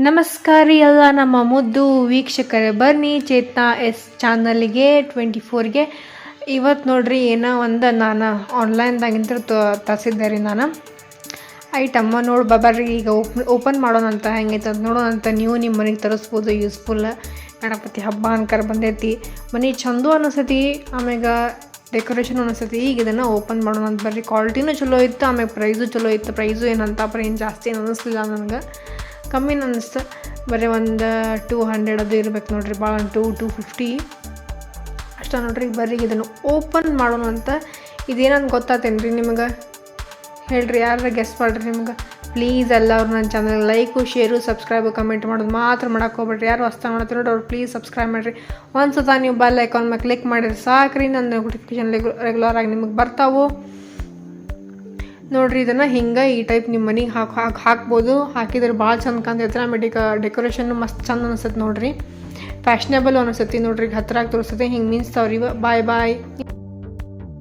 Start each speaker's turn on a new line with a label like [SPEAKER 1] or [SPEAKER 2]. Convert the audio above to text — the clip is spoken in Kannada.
[SPEAKER 1] ನಮಸ್ಕಾರ ಎಲ್ಲ ನಮ್ಮ ಮುದ್ದು ವೀಕ್ಷಕರೇ, ಬನ್ನಿ ಚೇತನಾ ಎಸ್ ಚಾನಲ್ಗೆ 24ಗೆ. ಇವತ್ತು ನೋಡ್ರಿ ಏನೋ ಒಂದು ನಾನು ಆನ್ಲೈನ್ದಾಗಿಂತ ತರಿಸಿದ್ದೆ ರೀ ನಾನು ಐಟಮ್ಮ. ನೋಡಿ ಬರ್ರಿ ಈಗ ಓಪನ್ ಮಾಡೋಣಂತ ಹೆಂಗೈತೆ ಅಂತ ನೋಡೋಣಂತ. ನೀವು ನಿಮ್ಮ ಮನೆಗೆ ತರಿಸ್ಬೋದು, ಯೂಸ್ಫುಲ್. ಗಣಪತಿ ಹಬ್ಬ ಅನ್ಕರ್ ಬಂದೈತಿ, ಮನೆ ಚಂದು ಅನಿಸ್ತೈತಿ, ಆಮ್ಯಾಗ ಡೆಕೋರೇಷನ್ ಅನಿಸ್ತೈತಿ. ಈಗ ಇದನ್ನು ಓಪನ್ ಮಾಡೋಣ ಅಂತ ಬರ್ರಿ. ಕ್ವಾಲಿಟಿನೂ ಚಲೋ ಇತ್ತು, ಆಮ್ಯಾಗ ಪ್ರೈಸು ಚಲೋ ಇತ್ತು. ಪ್ರೈಸು ಏನಂತ ಏನು ಜಾಸ್ತಿ ಏನು ಅನ್ನಿಸ್ಲಿಲ್ಲ ನನಗೆ, ಕಮ್ಮಿನ ಅನ್ನಿಸ್ತು. ಬರೀ ಒಂದು 200 ಅದು ಇರ್ಬೇಕು ನೋಡ್ರಿ, ಭಾಳ 250 ಅಷ್ಟ ನೋಡ್ರಿ. ಬರ್ರಿ ಇದನ್ನು ಓಪನ್ ಮಾಡೋಣ ಅಂತ. ಇದೇನಂತ ಗೊತ್ತಾತೇನು ರೀ ನಿಮಗೆ? ಹೇಳ್ರಿ, ಯಾರು ಗೆಸ್ ಮಾಡಿರಿ ನಿಮ್ಗೆ. ಪ್ಲೀಸ್ ಎಲ್ಲರೂ ನನ್ನ channel like, share, subscribe, comment ಮಾಡೋದು ಮಾತ್ರ ಮಾಡಕ್ಕೆ ಹೋಗ್ಬೇಡ್ರಿ. ಯಾರು ಹೊಸ್ತಾ ಮಾಡ್ತೀವಿ ನೋಡಿ ಅವ್ರು ಪ್ಲೀಸ್ ಸಬ್ಸ್ಕ್ರೈಬ್ ಮಾಡಿರಿ. ಒಂದು ಸತ ನೀವು ಬೆಲ್ ಐಕಾನ್ ಮೇಲೆ ಕ್ಲಿಕ್ ಮಾಡಿರಿ ಸಾಕ್ರಿ, ನನ್ನ ನೋಟಿಫಿಕೇಶನ್ ರೆಗ್ಯುಲರ್ ಆಗಿ ನಿಮಗೆ ಬರ್ತಾವೆ ನೋಡಿರಿ. ಇದನ್ನು ಹಿಂಗೆ ಈ ಟೈಪ್ ನಿಮ್ಮ ಮನೆಗೆ ಹಾಕ್ಬೋದು. ಹಾಕಿದ್ರೆ ಭಾಳ ಚಂದ ಕಾಣ್ತೈತೆ. ಆಮೇಲೆ ಡೆಕೋರೇಷನ್ ಮಸ್ತ್ ಚಂದ ಅನಿಸ್ತೈತೆ ನೋಡಿರಿ. ಫ್ಯಾಷನೇಬಲ್ ಅನಿಸ್ತೈತಿ ನೋಡ್ರಿ, ಹತ್ತಿರ ತೋರಿಸ್ತೈತಿ. ಹಿಂಗೆ ಮೀನ್ಸ್ತಾವ್ರಿ. ಬಾಯ್ ಬಾಯ್.